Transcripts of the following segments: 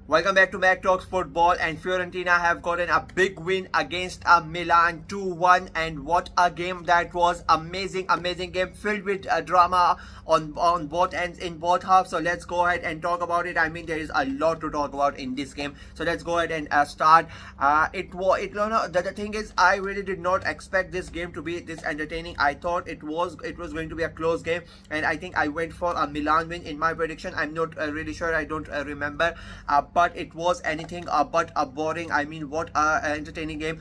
Welcome back to Mac Talks Football, and Fiorentina have gotten a big win against Milan 2-1, and what a game that was. Amazing game filled with drama on both ends in both halves. So let's go ahead and talk about it. I mean, there is a lot to talk about in this game, so let's go ahead and start. The thing is, I really did not expect this game to be this entertaining. I thought it was going to be a close game, and I think I went for a Milan win in my prediction. I'm not really sure, I don't remember, but it was anything but a boring. I mean, what entertaining game.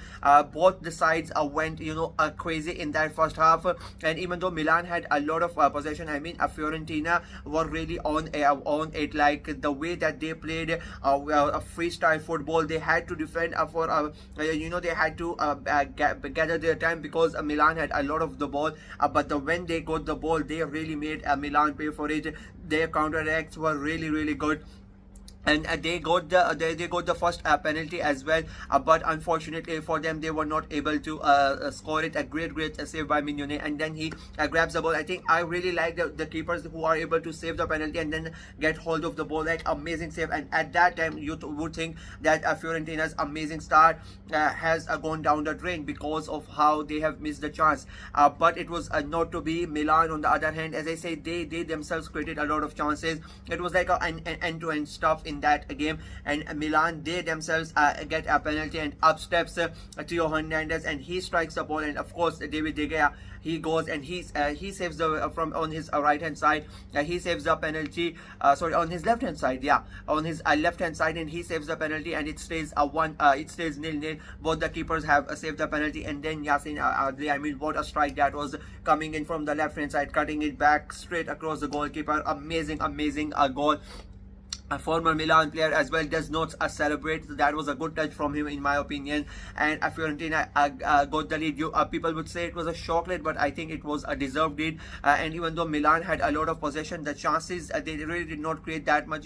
Both the sides went crazy in that first half, and even though Milan had a lot of possession, I mean, Fiorentina were really on it. Like the way that they played a freestyle football, they had to defend they had to gather their time, because Milan had a lot of the ball, but when they got the ball, they really made Milan pay for it. Their counterattacks were really good, and they got the first penalty as well, but unfortunately for them, they were not able to score it. A great save by Mignone, and then he grabs the ball. I think I really like the keepers who are able to save the penalty and then get hold of the ball. Like, amazing save. And at that time, you would think that Fiorentina's amazing start has gone down the drain because of how they have missed the chance, but it was not to be. Milan, on the other hand, as I say, they themselves created a lot of chances. It was like an end-to-end stuff in that game, and Milan, they themselves get a penalty, and up steps Theo Hernandez, and he strikes the ball, and of course David De Gea, he goes and he saves the from on his right hand side. He saves the penalty, sorry, on his left hand side, on his left hand side, and he saves the penalty, and it stays it stays 0-0. Both the keepers have saved the penalty, and then Yassin Adli, I mean, what a strike that was, coming in from the left hand side, cutting it back straight across the goalkeeper. Amazing goal. A former Milan player as well does not celebrate. That was a good touch from him, in my opinion. And Fiorentina got the lead. People would say it was a shock lead, but I think it was a deserved lead. And even though Milan had a lot of possession, the chances, they really did not create that much,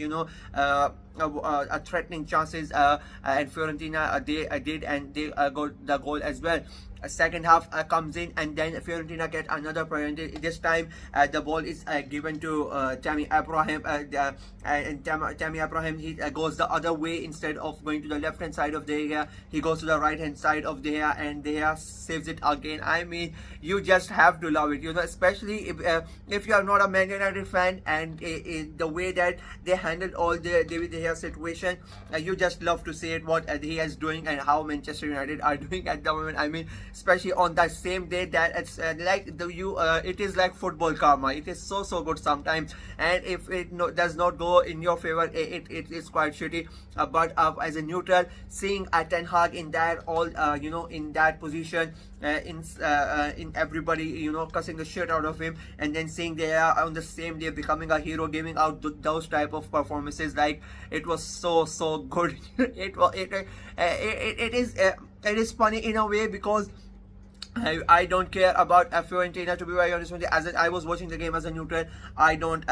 threatening chances. And Fiorentina, they did, and they got the goal as well. Second half comes in, and then Fiorentina get another penalty. This time the ball is given to Tammy Abraham, and Tammy Abraham, he goes the other way. Instead of going to the left hand side of De Gea, he goes to the right hand side of De Gea, and De Gea saves it again. I mean, you just have to love it, especially if you are not a Man United fan, and the way that they handled all the David De Gea situation, you just love to see it, what he is doing and how Manchester United are doing at the moment. I mean, especially on that same day, that it's it is like football karma. It is so good sometimes, and if it does not go in your favor, it is quite shitty. But as a neutral, seeing Ten Hag in that in that position, in everybody cussing the shit out of him, and then seeing they are on the same day becoming a hero, giving out those type of performances, like, it was so good. It is funny in a way, because I don't care about Fiorentina, to be very honest with you. As I was watching the game as a neutral, I don't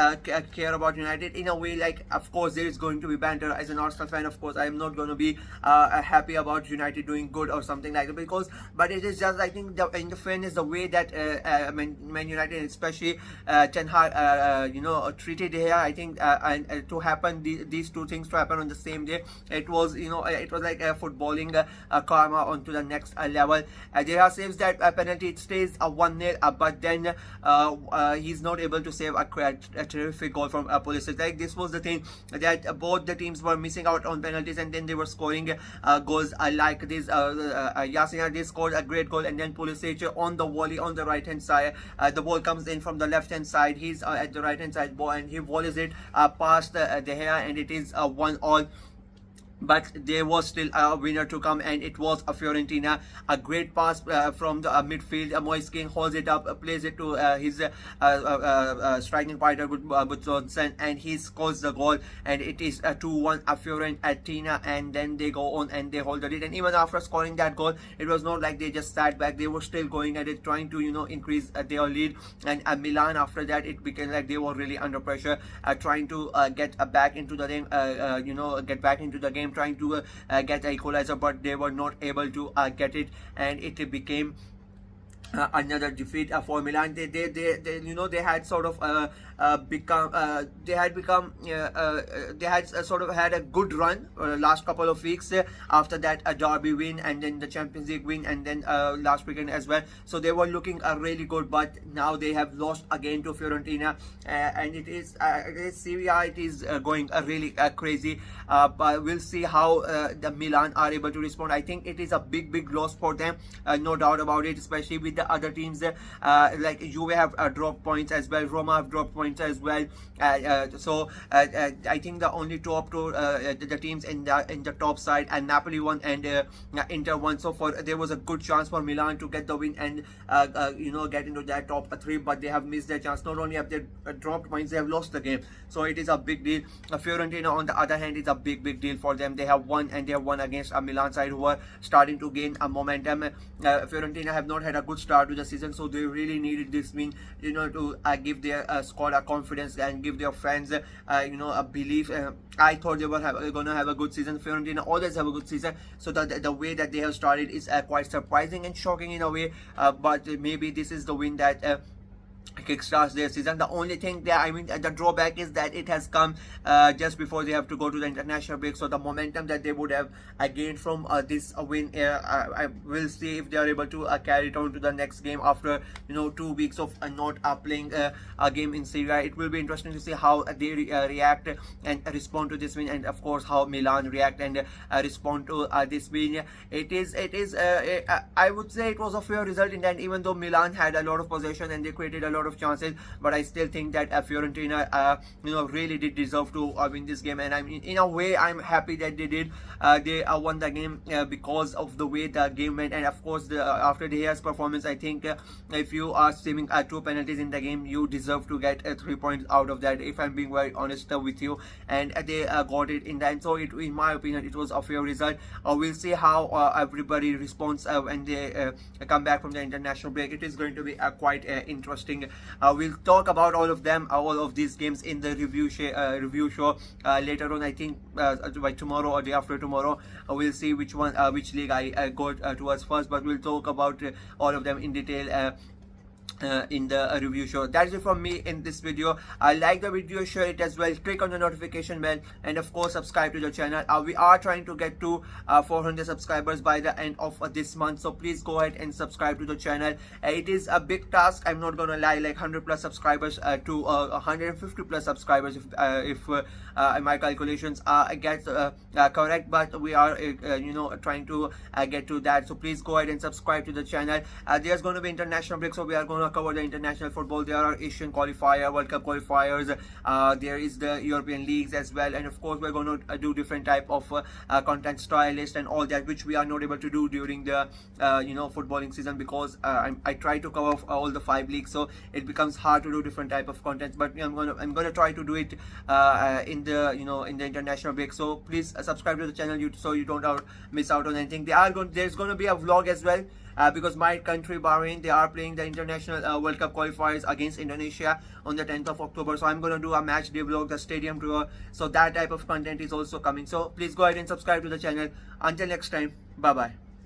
care about United in a way. Like, of course, there is going to be banter. As an Arsenal fan, of course, I am not going to be happy about United doing good or something like that, but it is just, I think, in the fairness, the way that Man United, especially Ten Hag, treated here, I think, and to happen, these two things to happen on the same day, it was like footballing karma onto the next level. They saves that penalty. It stays 1-0, but then he's not able to save a terrific goal from Pulisic. Like, this was the thing, that both the teams were missing out on penalties, and then they were scoring goals like this. Yassin, they scored a great goal, and then Pulisic on the volley on the right hand side, the ball comes in from the left hand side. He's at the right hand side ball, and he volleys it past De Gea, and it is 1-1. But there was still a winner to come, and it was a Fiorentina. A great pass from the midfield. Moise Kean holds it up, plays it to his striking partner with Johnson, and he scores the goal, and it is 2-1 a Fiorentina. And then they go on and they hold the lead. And even after scoring that goal, it was not like they just sat back. They were still going at it, trying to increase their lead. And Milan, after that, it became like they were really under pressure, trying to get back into the game, trying to get the equalizer, but they were not able to get it, and it became another defeat for Milan. They had sort of sort of had a good run last couple of weeks. After that, a derby win, and then the Champions League win, and then last weekend as well. So they were looking really good, but now they have lost again to Fiorentina, and it is Serie A. It is going really crazy. But we'll see how the Milan are able to respond. I think it is a big loss for them, no doubt about it, especially with the other teams like Juve have dropped points as well, Roma have dropped points as well. So I think the only top two the teams in the top side, and Napoli won and Inter won. So there was a good chance for Milan to get the win and get into that top three, but they have missed their chance. Not only have they dropped points, they have lost the game. So it is a big deal. Fiorentina, on the other hand, is a big deal for them. They have won, and they have won against a Milan side who are starting to gain a momentum. Fiorentina have not had a good start to the season, so they really needed this win, to give their squad a confidence and give their fans, a belief. I thought they were going to have a good season. Fiorentina always have a good season, so the way that they have started is quite surprising and shocking in a way. But maybe this is the win that kickstarts their season. The only thing that the drawback is that it has come just before they have to go to the international break. So the momentum that they would have gained from this win, I will see if they are able to carry it on to the next game after 2 weeks of not playing a game in Serie A. It will be interesting to see how they react and respond to this win, and of course how Milan react and respond to this win. I would say it was a fair result in that, even though Milan had a lot of possession and they created a lot of chances, but I still think that Fiorentina really did deserve to win this game. And in a way I'm happy that they did. They won the game because of the way the game went, and of course after De Gea's performance, I think if you are saving 2 penalties in the game, you deserve to get 3 points out of that, if I'm being very honest with you. And they got it in the end. So in my opinion, it was a fair result. We'll see how everybody responds when they come back from the international break. It is going to be quite interesting. We'll talk about all of them, all of these games in the review show later on. I think by tomorrow or day after tomorrow. We'll see which league I go towards first, but we'll talk about all of them in detail in the review show. That's it from me in this video. Like the video, share it as well, click on the notification bell, and of course subscribe to the channel. We are trying to get to 400 subscribers by the end of this month, so please go ahead and subscribe to the channel. It is a big task, I'm not gonna lie, like 100 plus subscribers to 150 plus subscribers if my calculations get correct, but we are trying to get to that. So please go ahead and subscribe to the channel. There's going to be international break, so we are going to cover the international football. There are Asian qualifier, World Cup qualifiers, there is the European leagues as well, and of course we're going to do different type of content, style list and all that, which we are not able to do during the footballing season, because I try to cover all the 5 leagues, so it becomes hard to do different type of content. But I'm gonna try to do it in the in the international break. So please subscribe to the channel so you don't miss out on anything. There's going to be a vlog as well, because my country, Bahrain, they are playing the international World Cup qualifiers against Indonesia on the 10th of October. So I'm going to do a match day vlog, the stadium tour. So that type of content is also coming. So please go ahead and subscribe to the channel. Until next time, bye bye.